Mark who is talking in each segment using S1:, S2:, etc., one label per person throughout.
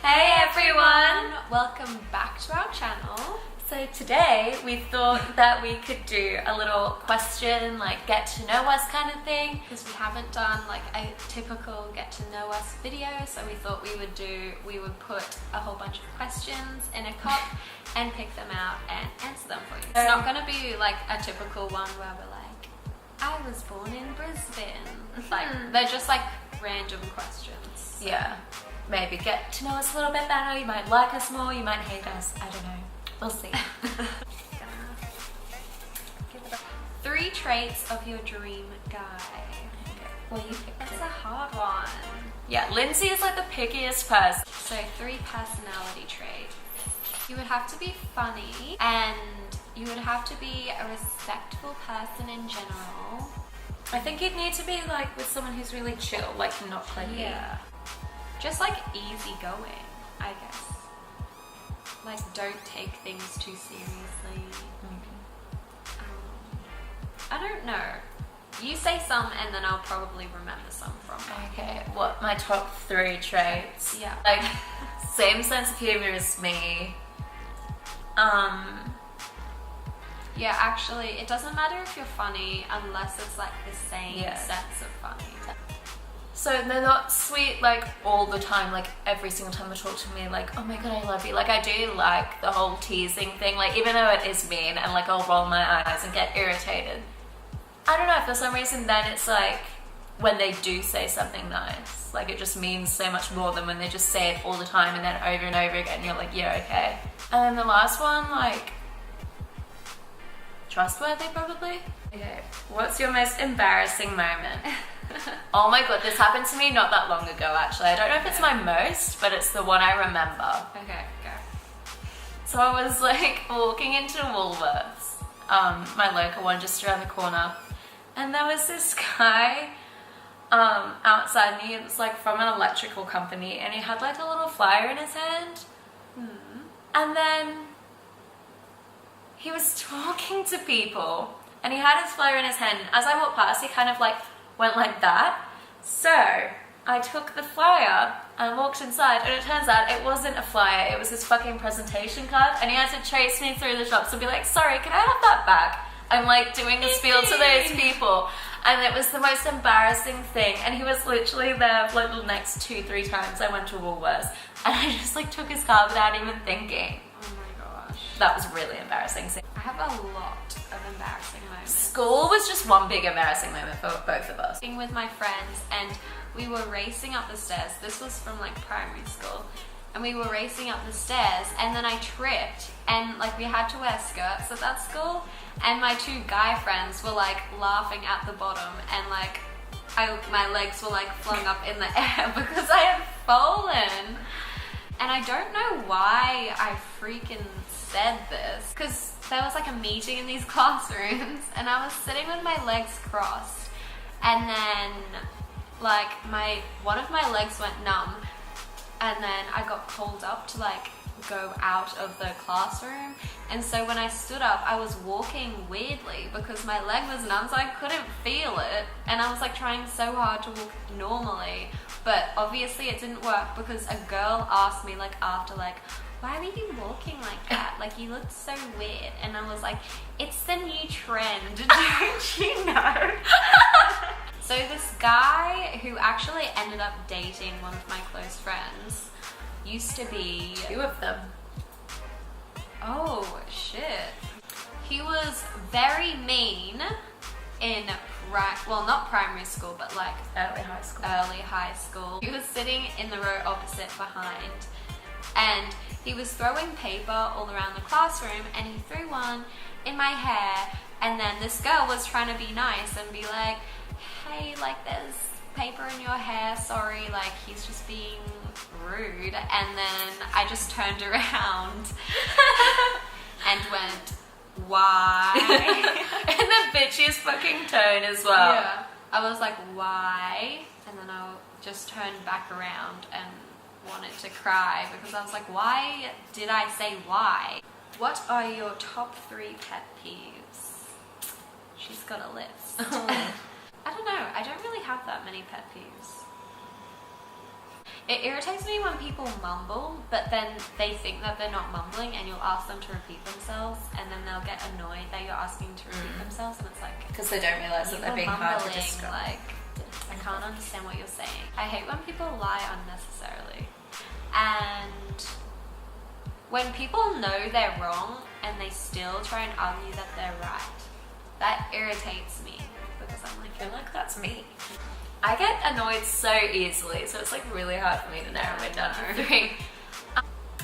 S1: Hey everyone! Welcome back to our channel.
S2: So today we thought that we could do a little question, like get to know us kind of thing.
S1: Because we haven't done like a typical get to know us video, so we thought we would put a whole bunch of questions in a cup and pick them out and answer them for you. It's not going to be like a typical one where we're like, I was born in Brisbane. Like they're just like random questions. So.
S2: Yeah, maybe get to know us a little bit better. You might like us more, you might hate us, I don't know. We'll see.
S1: 3 traits of your dream guy.
S2: Okay. Well, you picked
S1: That's
S2: it.
S1: a hard one.
S2: Yeah, Lindsay is like the pickiest person.
S1: So 3 personality traits. You would have to be funny and you would have to be a respectful person in general.
S2: I think you'd need to be like with someone who's really chill, like not clingy.
S1: Yeah. Just like easygoing, I guess. Like don't take things too seriously. I don't know. You say some and then I'll probably remember some from it.
S2: Okay, what my top 3 traits?
S1: Yeah.
S2: Like, same sense of humor as me.
S1: Yeah, actually, it doesn't matter if you're funny unless it's like the same sense of funny.
S2: So they're not sweet like all the time, like every single time they talk to me, like, oh my god, I love you. Like I do like the whole teasing thing, like even though it is mean and like I'll roll my eyes and get irritated. I don't know, for some reason then it's like when they do say something nice, like it just means so much more than when they just say it all the time and then over and over again, you're like, yeah, okay. And then the last one, like, trustworthy probably. Okay, what's your most embarrassing moment? Oh my god, this happened to me not that long ago actually. I don't know if it's my most, but it's the one I remember.
S1: Okay, go.
S2: So I was like walking into Woolworths, my local one just around the corner, and there was this guy outside and he was like from an electrical company and he had like a little flyer in his hand. And then he was talking to people and he had his flyer in his hand. As I walked past, he kind of like went like that. So I took the flyer and walked inside and it turns out it wasn't a flyer, it was his fucking presentation card, and he had to chase me through the shops and be like, sorry, can I have that back? I'm like doing a spiel to those people. And it was the most embarrassing thing, and he was literally there like the next 2-3 times I went to Woolworths and I just like took his card without even thinking.
S1: Oh my gosh.
S2: That was really embarrassing.
S1: I have a lot of embarrassing moments.
S2: School was just one big embarrassing moment for both of us.
S1: Being with my friends and we were racing up the stairs. This was from like primary school. And we were racing up the stairs and then I tripped and like we had to wear skirts at that school and my 2 guy friends were like laughing at the bottom and like my legs were like flung up in the air because I had fallen. And I don't know why I freaking said this, because there was like a meeting in these classrooms and I was sitting with my legs crossed and then like one of my legs went numb and then I got called up to like go out of the classroom, and so when I stood up I was walking weirdly because my leg was numb, so I couldn't feel it, and I was like trying so hard to walk normally, but obviously it didn't work because a girl asked me like after, like, why were you walking like that? Like you looked so weird. And I was like, it's the new trend, don't you know? So this guy who actually ended up dating one of my close friends used to be...
S2: 2 of them.
S1: Oh, shit. He was very mean in, well, not primary school, but like...
S2: Early high school.
S1: Early high school. He was sitting in the row opposite behind and he was throwing paper all around the classroom and he threw one in my hair, and then this girl was trying to be nice and be like, hey, like there's paper in your hair, sorry, like he's just being rude. And then I just turned around and went, why?
S2: In the bitchiest fucking tone as well.
S1: Yeah. I was like, why? And then I just turned back around and wanted to cry because I was like, why did I say why? What are your top 3 pet peeves? She's got a list. I don't know, I don't really have that many pet peeves. It irritates me when people mumble, but then they think that they're not mumbling, and you'll ask them to repeat themselves, and then they'll get annoyed that you're asking to repeat themselves, and it's like,
S2: Because they don't realise that
S1: you
S2: they're
S1: were
S2: being hard to
S1: mumbling,
S2: describe.
S1: like, I can't understand what you're saying. I hate when people lie unnecessarily. And when people know they're wrong and they still try and argue that they're right, that irritates me, because I'm like,
S2: I feel like that's me. I get annoyed so easily, so it's like really hard for me to narrow it down to 3.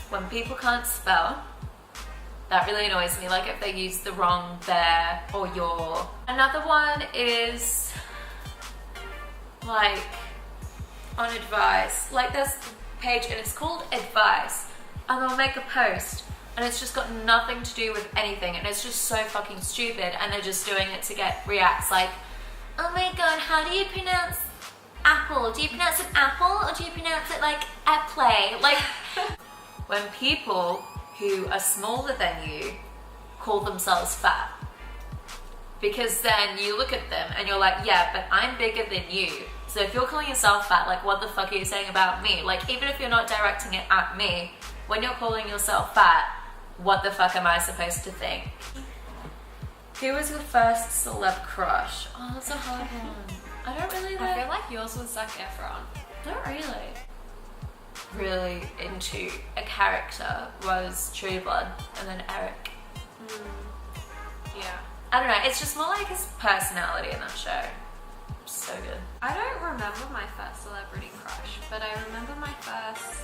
S2: When people can't spell, that really annoys me, like if they use the wrong there or your. Another one is like on advice, like there's a page and it's called advice, and they'll make a post and it's just got nothing to do with anything, and it's just so fucking stupid, and they're just doing it to get reacts, like, oh my god, how do you pronounce apple? Do you pronounce it apple, or do you pronounce it like apple? Like, when people who are smaller than you call themselves fat, because then you look at them and you're like, yeah, but I'm bigger than you. So if you're calling yourself fat, like, what the fuck are you saying about me? Like, even if you're not directing it at me, when you're calling yourself fat, what the fuck am I supposed to think? Who was your first celeb crush? Oh, that's a hard one. I don't really
S1: I feel like yours was Zac Efron.
S2: Not really. Really into a character was True Blood, and then Eric.
S1: Yeah.
S2: I don't know, it's just more like his personality in that show. So good.
S1: I don't remember my first celebrity crush, but I remember my first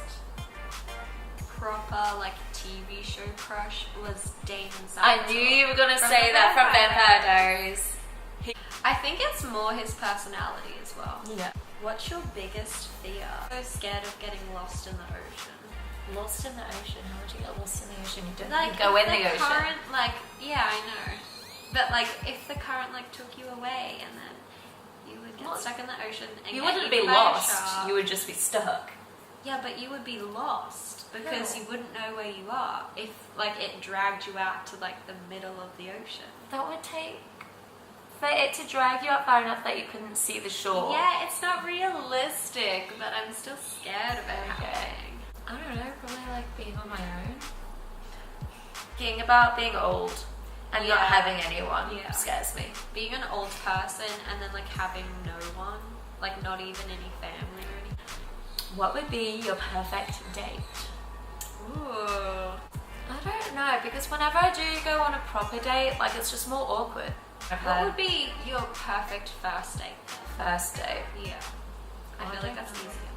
S1: proper like TV show crush was Damon Salvatore.
S2: I knew you were gonna
S1: From
S2: say
S1: the
S2: that from
S1: Vampire
S2: Vampire Diaries.
S1: I think it's more his personality as well.
S2: Yeah.
S1: What's your biggest fear? I'm so scared of getting lost in the ocean.
S2: Lost in the ocean? How would you get lost in the ocean? You don't
S1: Like
S2: go
S1: if
S2: in the ocean.
S1: current, like, yeah, I know. But like if the current like took you away and then you would get
S2: Well,
S1: stuck in the ocean and
S2: You
S1: get
S2: wouldn't
S1: eaten
S2: be
S1: by a
S2: lost,
S1: shark.
S2: you would just be stuck.
S1: Yeah, but you would be lost because
S2: No.
S1: you wouldn't know where you are if like it dragged you out to like the middle of the ocean.
S2: That would take for it to drag you up far enough that you couldn't see the shore.
S1: Yeah, it's not realistic, but I'm still scared of it happening.
S2: I don't know, probably like being on my own. Thinking about being old and not
S1: Yeah.
S2: having anyone
S1: Yeah.
S2: scares me.
S1: Being an old person and then like having no one, like not even any family or anything.
S2: What would be your perfect date?
S1: Ooh.
S2: I don't know, because whenever I do go on a proper date, like it's just more awkward.
S1: What would be your perfect first date?
S2: First date?
S1: Yeah. I
S2: I
S1: feel
S2: don't
S1: like that's
S2: know.
S1: easier.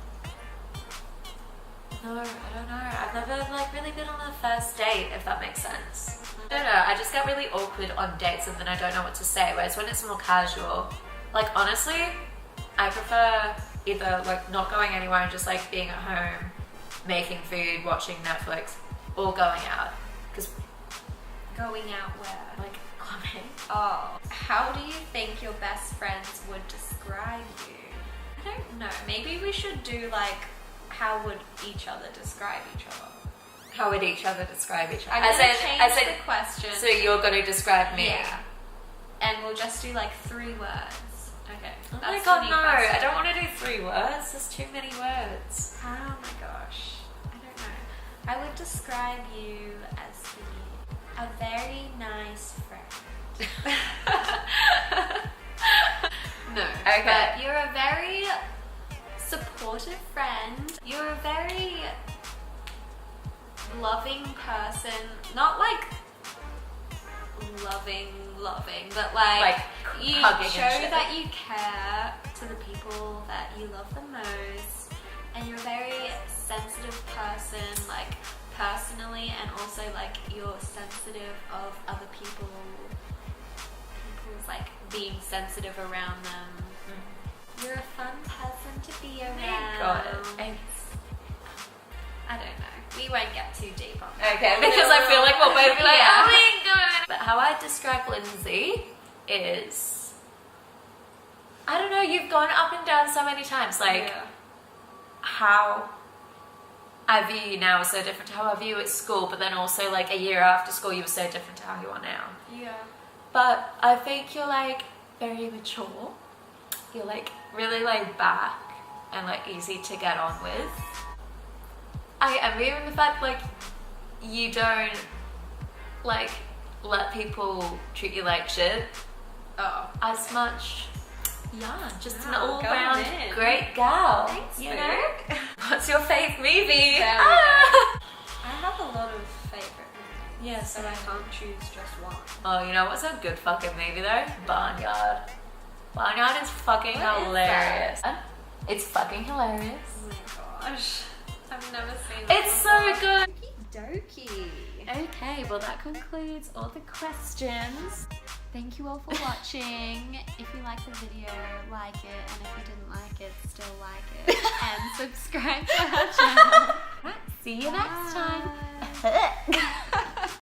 S2: No, I don't know. I've never like really been on a first date, if that makes sense. I don't know, I just get really awkward on dates and then I don't know what to say, whereas when it's more casual, like honestly, I prefer either like not going anywhere and just like being at home, making food, watching Netflix, or going out. Because
S1: Going out where?
S2: like clubbing.
S1: Oh. How do you think your best friends would describe you? I don't know. Maybe we should do like, how would each other describe each other?
S2: How would each other describe each other?
S1: I'm gonna change the question.
S2: So you're going to describe me?
S1: Yeah. And we'll just do like 3 words. Okay.
S2: Oh
S1: that's
S2: my
S1: the
S2: god,
S1: new
S2: no!
S1: question.
S2: I don't want to do 3 words. There's too many words.
S1: Oh my gosh. I don't know. I would describe you as a very nice friend. No.
S2: Okay.
S1: But you're a very supportive friend. You're a very loving person. Not like loving, but like you
S2: hugging and
S1: show
S2: shit.
S1: that you care to the people that you love the most, and you're a very sensitive person, like personally, and also like you're sensitive of other people's like being sensitive around them. You're a fun person to be around.
S2: Got it.
S1: I don't know. We won't get too deep on that.
S2: Okay, because I feel like we'll both be like,
S1: Yeah.
S2: oh my god. But how I describe Lindsay is, I don't know, you've gone up and down so many times. Like,
S1: Yeah.
S2: how I view you now is so different to how I view you at school, but then also like a year after school you were so different to how you are now.
S1: Yeah.
S2: But I think you're like very mature. You're like really laid back. and like easy to get on with. I envy you in the fact like you don't like let people treat you like shit as much. Yeah, just an all round great gal.
S1: Thanks,
S2: you know? What's your fave movie?
S1: I have a lot of favourite movies.
S2: Yes.
S1: So I can't choose just one.
S2: Oh, you know what's a good fucking movie though? Barnyard. Barnyard is fucking
S1: What is
S2: hilarious. It's fucking hilarious.
S1: Oh my gosh. I've never seen
S2: It's so good.
S1: Dokey.
S2: Okay, well that concludes all the questions.
S1: Thank you all for watching. If you liked the video, like it, and if you didn't like it, still like it. And subscribe to our channel.
S2: Right, see you next time.
S1: Bye.